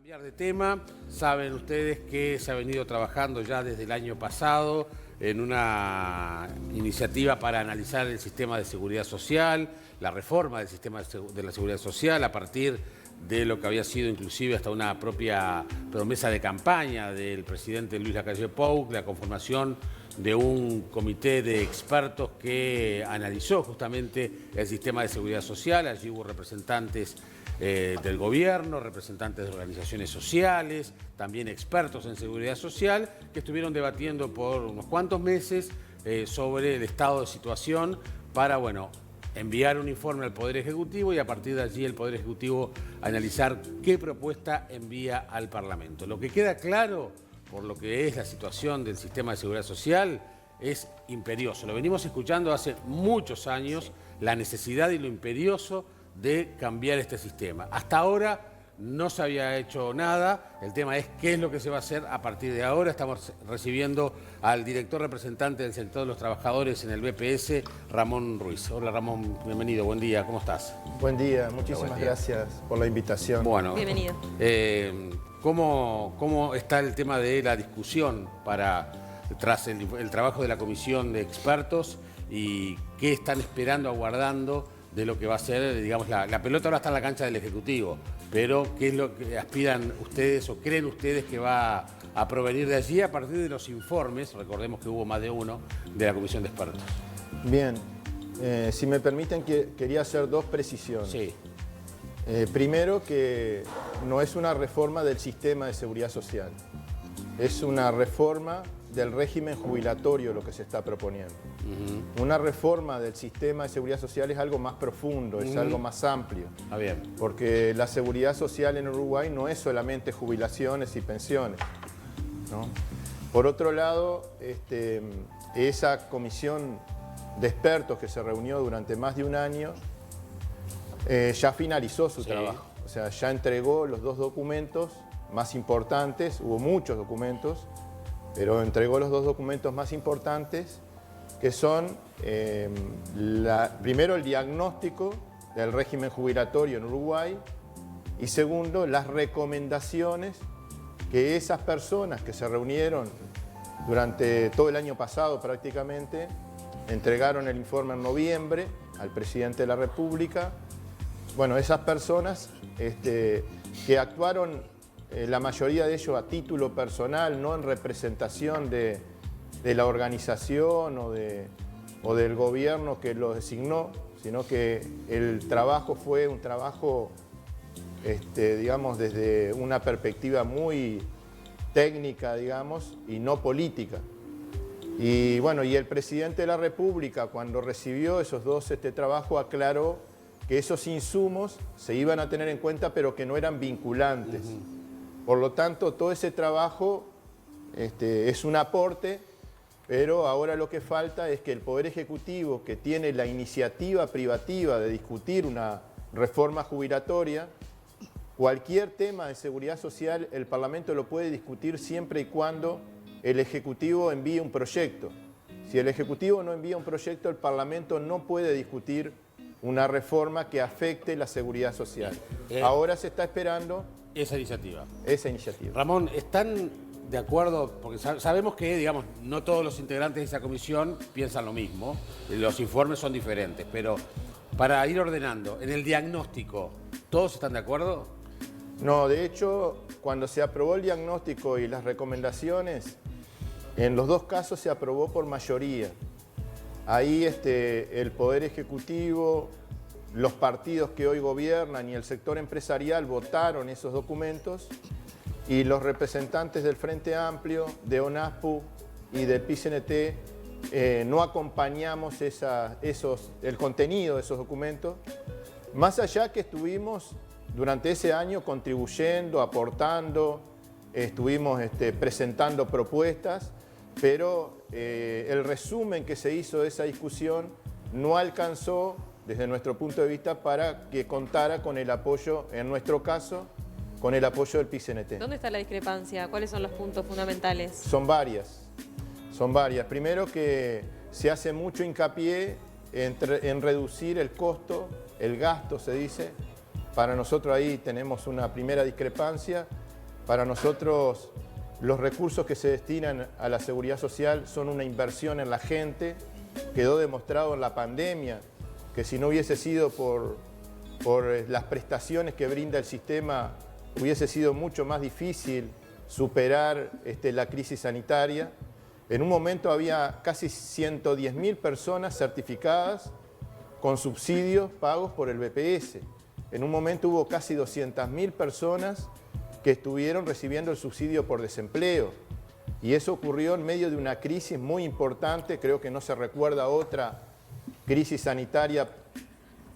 Cambiar de tema, saben ustedes que se ha venido trabajando ya desde el año pasado en una iniciativa para analizar el sistema de seguridad social, la reforma del sistema de la seguridad social a partir de lo que había sido inclusive hasta una propia promesa de campaña del presidente Luis Lacalle Pou, la conformación de un comité de expertos que analizó justamente el sistema de seguridad social. Allí hubo representantes del gobierno, representantes de organizaciones sociales, también expertos en seguridad social, que estuvieron debatiendo por unos cuantos meses sobre el estado de situación para, bueno, enviar un informe al Poder Ejecutivo y a partir de allí el Poder Ejecutivo analizar qué propuesta envía al Parlamento. Lo que queda claro por lo que es la situación del sistema de seguridad social es imperioso. Lo venimos escuchando hace muchos años, la necesidad y lo imperioso de cambiar este sistema. Hasta ahora no se había hecho nada, el tema es qué es lo que se va a hacer a partir de ahora. Estamos recibiendo al director representante del sector de los trabajadores en el BPS, Ramón Ruiz. Hola Ramón, bienvenido, buen día, ¿cómo estás? Buen día, muchísimas gracias por la invitación. Bueno, bienvenido. ¿Cómo está el tema de la discusión tras el trabajo de la comisión de expertos y qué están esperando, aguardando de lo que va a ser, digamos, la pelota ahora está en la cancha del Ejecutivo, pero qué es lo que aspiran ustedes o creen ustedes que va a provenir de allí a partir de los informes, recordemos que hubo más de uno, de la comisión de expertos? Bien, si me permiten, quería hacer dos precisiones. Sí. Primero, que no es una reforma del sistema de seguridad social, es una reforma del régimen jubilatorio lo que se está proponiendo. Una reforma del sistema de seguridad social es algo más profundo, es algo más amplio. Bien. Porque la seguridad social en Uruguay no es solamente jubilaciones y pensiones, ¿no? Por otro lado, esa comisión de expertos que se reunió durante más de un año ya finalizó su trabajo. O sea, ya entregó los dos documentos más importantes, hubo muchos documentos, pero entregó los dos documentos más importantes, que son, primero, el diagnóstico del régimen jubilatorio en Uruguay y segundo, las recomendaciones que esas personas que se reunieron durante todo el año pasado prácticamente, entregaron el informe en noviembre al presidente de la República. Bueno, esas personas que actuaron, la mayoría de ellos a título personal, no en representación de la organización o del gobierno que los designó, sino que el trabajo fue un trabajo, digamos, desde una perspectiva muy técnica, digamos, y no política. Y bueno, y el presidente de la República, cuando recibió esos dos trabajos, aclaró que esos insumos se iban a tener en cuenta, pero que no eran vinculantes. Por lo tanto, todo ese trabajo es un aporte, pero ahora lo que falta es que el Poder Ejecutivo, que tiene la iniciativa privativa de discutir una reforma jubilatoria, cualquier tema de seguridad social, el Parlamento lo puede discutir siempre y cuando el Ejecutivo envíe un proyecto. Si el Ejecutivo no envía un proyecto, el Parlamento no puede discutir una reforma que afecte la seguridad social. Ahora se está esperando esa iniciativa. Ramón, ¿están de acuerdo? Porque sabemos que, digamos, no todos los integrantes de esa comisión piensan lo mismo, los informes son diferentes, pero para ir ordenando, en el diagnóstico, ¿todos están de acuerdo? No, de hecho, cuando se aprobó el diagnóstico y las recomendaciones, en los dos casos se aprobó por mayoría. Ahí el Poder Ejecutivo, los partidos que hoy gobiernan y el sector empresarial votaron esos documentos y los representantes del Frente Amplio, de ONASPU y del PICNT no acompañamos el contenido de esos documentos, más allá que estuvimos durante ese año contribuyendo, aportando, estuvimos presentando propuestas, pero el resumen que se hizo de esa discusión no alcanzó, desde nuestro punto de vista, para que contara con el apoyo, en nuestro caso, con el apoyo del PICNT. ¿Dónde está la discrepancia? ¿Cuáles son los puntos fundamentales? Son varias. Primero, que se hace mucho hincapié en reducir el costo, el gasto se dice. Para nosotros ahí tenemos una primera discrepancia. Para nosotros, los recursos que se destinan a la seguridad social son una inversión en la gente. Quedó demostrado en la pandemia que si no hubiese sido por las prestaciones que brinda el sistema, hubiese sido mucho más difícil superar la crisis sanitaria. En un momento había casi 110.000 personas certificadas con subsidios pagos por el BPS. En un momento hubo casi 200.000 personas que estuvieron recibiendo el subsidio por desempleo. Y eso ocurrió en medio de una crisis muy importante. Creo que no se recuerda otra crisis sanitaria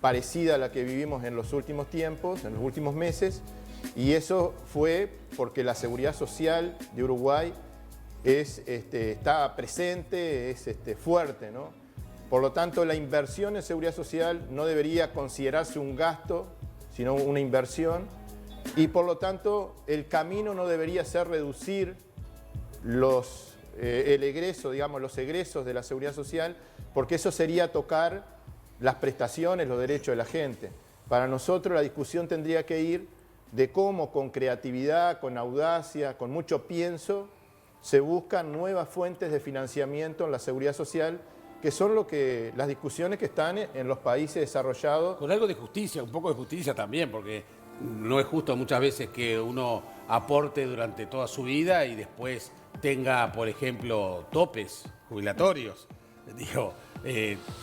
parecida a la que vivimos en los últimos tiempos, en los últimos meses. Y eso fue porque la seguridad social de Uruguay está presente, es fuerte, ¿no? Por lo tanto, la inversión en seguridad social no debería considerarse un gasto, sino una inversión. Y por lo tanto, el camino no debería ser reducir el egreso, digamos, los egresos de la seguridad social, porque eso sería tocar las prestaciones, los derechos de la gente. Para nosotros la discusión tendría que ir de cómo con creatividad, con audacia, con mucho pienso, se buscan nuevas fuentes de financiamiento en la seguridad social, que son las discusiones que están en los países desarrollados. Con algo de justicia, un poco de justicia también, porque no es justo muchas veces que uno aporte durante toda su vida y después tenga, por ejemplo, topes jubilatorios. Digo,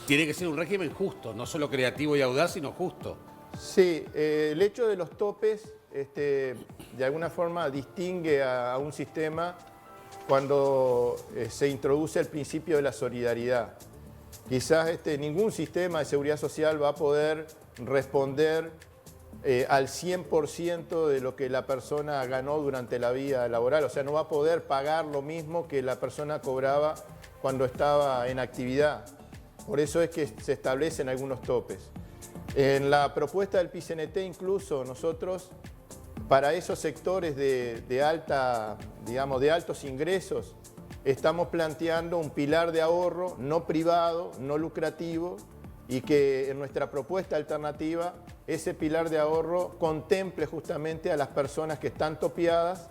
tiene que ser un régimen justo, no solo creativo y audaz, sino justo. Sí, el hecho de los topes de alguna forma distingue a un sistema cuando se introduce el principio de la solidaridad. Quizás ningún sistema de seguridad social va a poder responder al 100% de lo que la persona ganó durante la vida laboral. O sea, no va a poder pagar lo mismo que la persona cobraba cuando estaba en actividad. Por eso es que se establecen algunos topes. En la propuesta del PICNT incluso nosotros, para esos sectores de altos ingresos, estamos planteando un pilar de ahorro no privado, no lucrativo, y que en nuestra propuesta alternativa ese pilar de ahorro contemple justamente a las personas que están topeadas,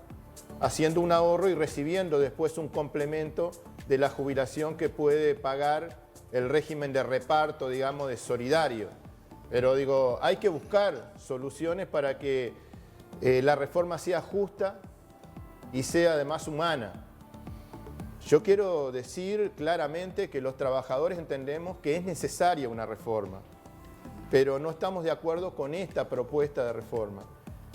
haciendo un ahorro y recibiendo después un complemento de la jubilación que puede pagar el régimen de reparto, digamos, de solidario. Pero digo, hay que buscar soluciones para que la reforma sea justa y sea además humana. Yo quiero decir claramente que los trabajadores entendemos que es necesaria una reforma, pero no estamos de acuerdo con esta propuesta de reforma.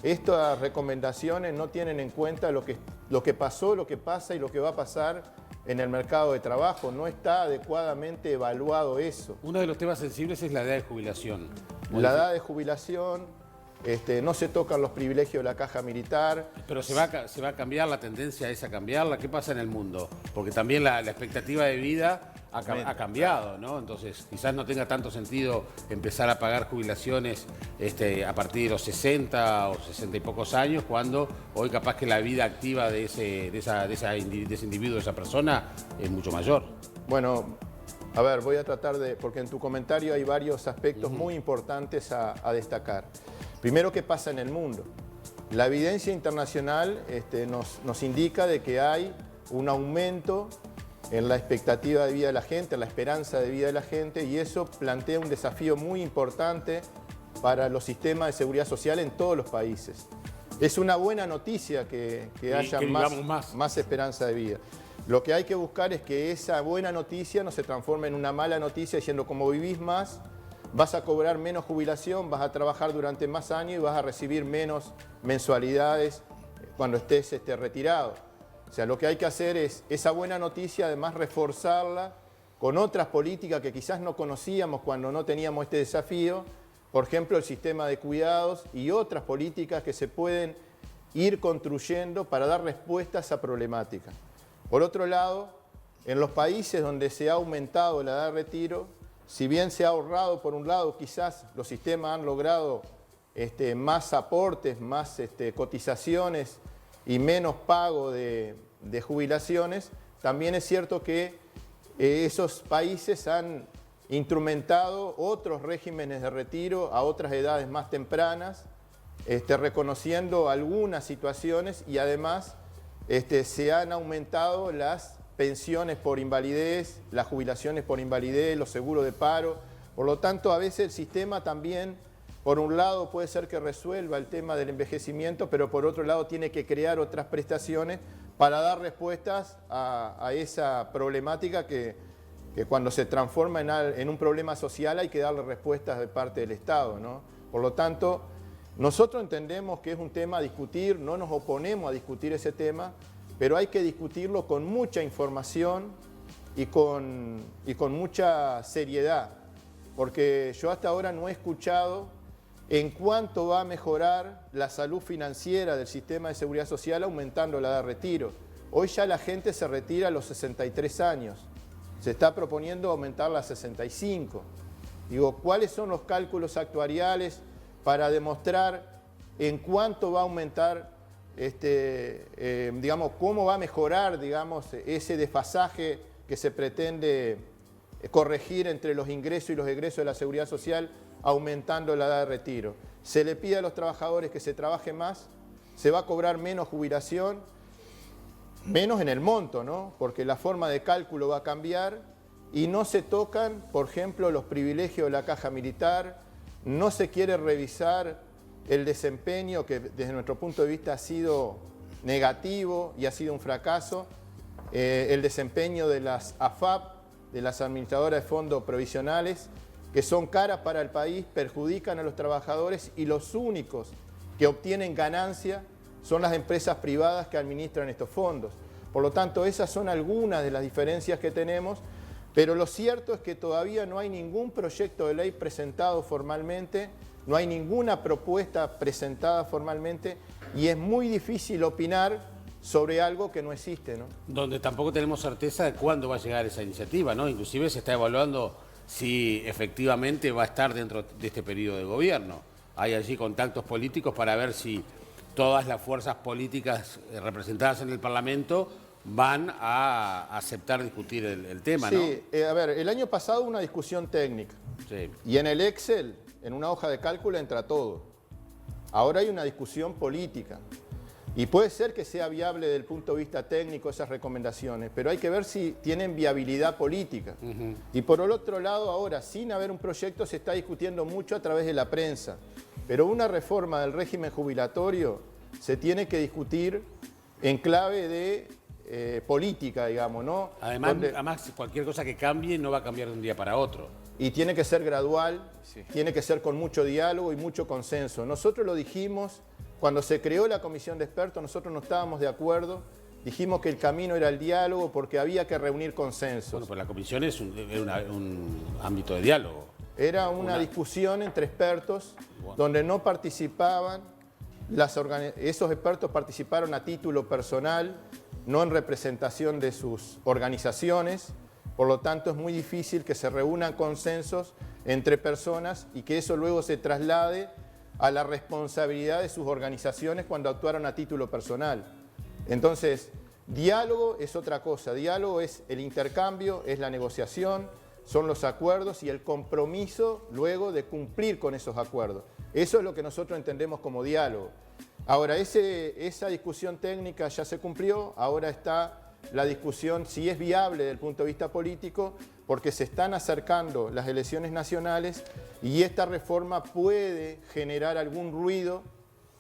Estas recomendaciones no tienen en cuenta lo que pasó, lo que pasa y lo que va a pasar en el mercado de trabajo. No está adecuadamente evaluado eso. Uno de los temas sensibles es la edad de jubilación. La edad de jubilación, no se tocan los privilegios de la caja militar. Pero se va a cambiar, la tendencia es a cambiarla. ¿Qué pasa en el mundo? Porque también la expectativa de vida ha cambiado, ¿no? Entonces quizás no tenga tanto sentido empezar a pagar jubilaciones a partir de los 60 o 60 y pocos años, cuando hoy capaz que la vida activa de ese individuo, de esa persona, es mucho mayor. Bueno, a ver, voy a tratar porque en tu comentario hay varios aspectos muy importantes a destacar. Primero, ¿qué pasa en el mundo? La evidencia internacional nos indica de que hay un aumento en la expectativa de vida de la gente, en la esperanza de vida de la gente, y eso plantea un desafío muy importante para los sistemas de seguridad social en todos los países. Es una buena noticia que haya más esperanza de vida. Lo que hay que buscar es que esa buena noticia no se transforme en una mala noticia, diciendo como vivís más, vas a cobrar menos jubilación, vas a trabajar durante más años y vas a recibir menos mensualidades cuando estés retirado. O sea, lo que hay que hacer es esa buena noticia, además reforzarla con otras políticas que quizás no conocíamos cuando no teníamos este desafío. Por ejemplo, el sistema de cuidados y otras políticas que se pueden ir construyendo para dar respuesta a esa problemática. Por otro lado, en los países donde se ha aumentado la edad de retiro, si bien se ha ahorrado por un lado, quizás los sistemas han logrado más aportes, más cotizaciones y menos pago de jubilaciones, también es cierto que esos países han instrumentado otros regímenes de retiro a otras edades más tempranas, reconociendo algunas situaciones y además se han aumentado las pensiones por invalidez, las jubilaciones por invalidez, los seguros de paro. Por lo tanto, a veces el sistema también, por un lado, puede ser que resuelva el tema del envejecimiento, pero por otro lado tiene que crear otras prestaciones para dar respuestas a esa problemática que cuando se transforma en un problema social hay que darle respuestas de parte del Estado, ¿no? Por lo tanto, nosotros entendemos que es un tema a discutir, no nos oponemos a discutir ese tema, pero hay que discutirlo con mucha información y con mucha seriedad, porque yo hasta ahora no he escuchado en cuánto va a mejorar la salud financiera del sistema de seguridad social aumentando la edad de retiro. Hoy ya la gente se retira a los 63 años, se está proponiendo aumentarla a 65. Digo, ¿cuáles son los cálculos actuariales para demostrar en cuánto va a aumentar, digamos, cómo va a mejorar, digamos, ese desfasaje que se pretende corregir entre los ingresos y los egresos de la seguridad social, aumentando la edad de retiro? Se le pide a los trabajadores que se trabaje más, se va a cobrar menos jubilación, menos en el monto, ¿no? Porque la forma de cálculo va a cambiar y no se tocan, por ejemplo, los privilegios de la caja militar, no se quiere revisar el desempeño que desde nuestro punto de vista ha sido negativo y ha sido un fracaso, el desempeño de las AFAP, de las administradoras de fondos provisionales, que son caras para el país, perjudican a los trabajadores y los únicos que obtienen ganancia son las empresas privadas que administran estos fondos. Por lo tanto, esas son algunas de las diferencias que tenemos, pero lo cierto es que todavía no hay ningún proyecto de ley presentado formalmente, no hay ninguna propuesta presentada formalmente y es muy difícil opinar sobre algo que no existe, ¿no? Donde tampoco tenemos certeza de cuándo va a llegar esa iniciativa, ¿no? Inclusive se está evaluando si efectivamente va a estar dentro de este periodo de gobierno. Hay allí contactos políticos para ver si todas las fuerzas políticas representadas en el Parlamento van a aceptar discutir el tema, ¿no? Sí, a ver, el año pasado hubo una discusión técnica. Sí. Y en el Excel, en una hoja de cálculo, entra todo. Ahora hay una discusión política. Y puede ser que sea viable desde el punto de vista técnico esas recomendaciones, pero hay que ver si tienen viabilidad política. Y por el otro lado, ahora, sin haber un proyecto, se está discutiendo mucho a través de la prensa. Pero una reforma del régimen jubilatorio se tiene que discutir en clave de política, digamos, ¿no? Además, cualquier cosa que cambie no va a cambiar de un día para otro. Y tiene que ser gradual, Sí. tiene que ser con mucho diálogo y mucho consenso. Nosotros lo dijimos, cuando se creó la comisión de expertos, nosotros no estábamos de acuerdo, dijimos que el camino era el diálogo porque había que reunir consensos. Bueno, pues la comisión es un ámbito de diálogo. Era una discusión entre expertos donde no participaban, esos expertos participaron a título personal, no en representación de sus organizaciones, por lo tanto es muy difícil que se reúnan consensos entre personas y que eso luego se traslade a la responsabilidad de sus organizaciones cuando actuaron a título personal. Entonces, diálogo es otra cosa, diálogo es el intercambio, es la negociación, son los acuerdos y el compromiso luego de cumplir con esos acuerdos. Eso es lo que nosotros entendemos como diálogo. Ahora, esa discusión técnica ya se cumplió, ahora está la discusión si es viable desde el punto de vista político, porque se están acercando las elecciones nacionales y esta reforma puede generar algún ruido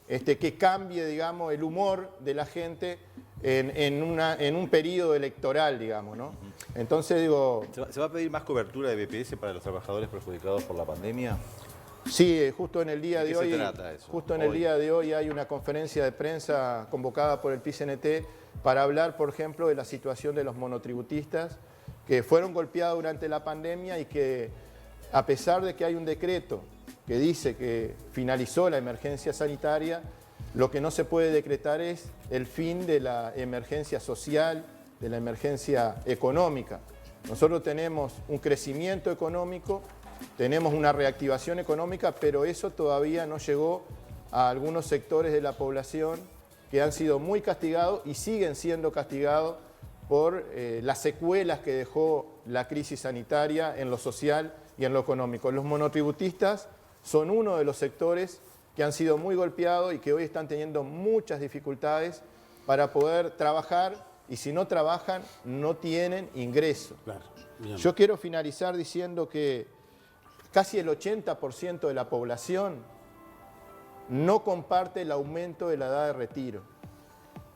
que cambie, digamos, el humor de la gente en un periodo electoral, digamos, ¿no? Entonces, digo... ¿Se va a pedir más cobertura de BPS para los trabajadores perjudicados por la pandemia? Sí, justo en el día de hoy, ¿De qué se trata eso? justo en el día de hoy hay una conferencia de prensa convocada por el PICNT para hablar, por ejemplo, de la situación de los monotributistas que fueron golpeados durante la pandemia y que, a pesar de que hay un decreto que dice que finalizó la emergencia sanitaria, lo que no se puede decretar es el fin de la emergencia social, de la emergencia económica. Nosotros tenemos un crecimiento económico, tenemos una reactivación económica, pero eso todavía no llegó a algunos sectores de la población que han sido muy castigados y siguen siendo castigados por las secuelas que dejó la crisis sanitaria en lo social y en lo económico. Los monotributistas son uno de los sectores que han sido muy golpeados y que hoy están teniendo muchas dificultades para poder trabajar, y si no trabajan, no tienen ingreso. Claro, bien. Yo quiero finalizar diciendo que casi el 80% de la población no comparte el aumento de la edad de retiro.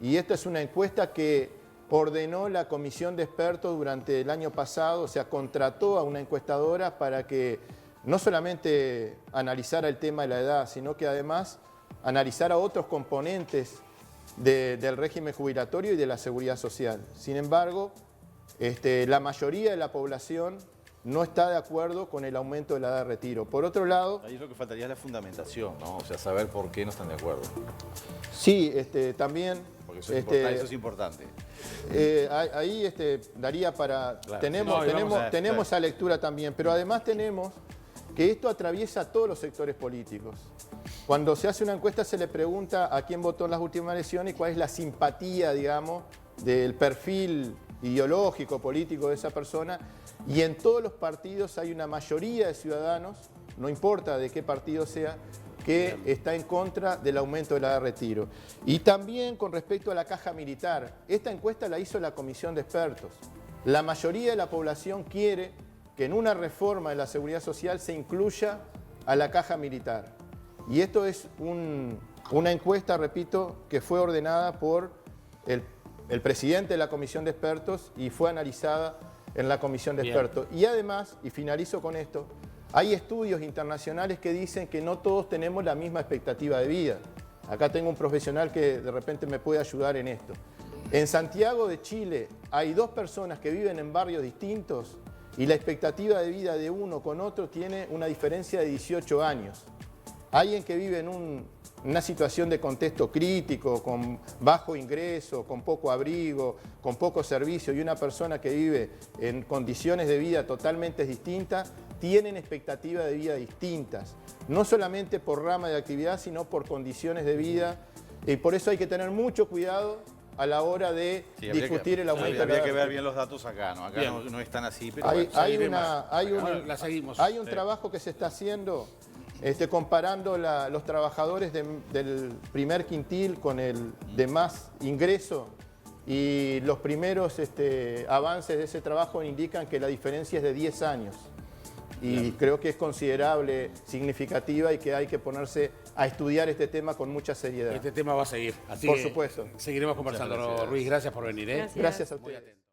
Y esta es una encuesta que ordenó la comisión de expertos durante el año pasado, o sea, contrató a una encuestadora para que no solamente analizara el tema de la edad, sino que además analizara otros componentes del régimen jubilatorio y de la seguridad social. Sin embargo, la mayoría de la población no está de acuerdo con el aumento de la edad de retiro. Por otro lado... Ahí lo que faltaría es la fundamentación, ¿no? O sea, saber por qué no están de acuerdo. Sí, también... Porque eso es importante. Ahí daría para... Claro. Tenemos esa lectura también, pero además tenemos que esto atraviesa todos los sectores políticos. Cuando se hace una encuesta se le pregunta a quién votó en las últimas elecciones y cuál es la simpatía, digamos, del perfil ideológico, político de esa persona, y en todos los partidos hay una mayoría de ciudadanos, no importa de qué partido sea, que está en contra del aumento de la edad de retiro. Y también con respecto a la caja militar, esta encuesta la hizo la comisión de expertos. La mayoría de la población quiere que en una reforma de la seguridad social se incluya a la caja militar. Y esto es una encuesta, repito, que fue ordenada por el presidente de la comisión de expertos y fue analizada en la comisión de expertos. Y además, y finalizo con esto, hay estudios internacionales que dicen que no todos tenemos la misma expectativa de vida. Acá tengo un profesional que de repente me puede ayudar en esto. En Santiago de Chile hay 2 personas que viven en barrios distintos y la expectativa de vida de uno con otro tiene una diferencia de 18 años. Alguien que vive en una situación de contexto crítico, con bajo ingreso, con poco abrigo, con poco servicio, y una persona que vive en condiciones de vida totalmente distintas, tienen expectativas de vida distintas, no solamente por rama de actividad, sino por condiciones de vida, y por eso hay que tener mucho cuidado a la hora de discutir el aumento de la edad. Habría que ver bien los datos acá, ¿no? Acá no están así, pero hay un trabajo que se está haciendo comparando los trabajadores del primer quintil con el de más ingreso, y los primeros avances de ese trabajo indican que la diferencia es de 10 años. Y creo que es considerable, significativa, y que hay que ponerse a estudiar este tema con mucha seriedad. Este tema va a seguir. Así por que supuesto. Seguiremos conversando. Ruiz, gracias por venir. Gracias. Gracias a Muy ustedes. atento.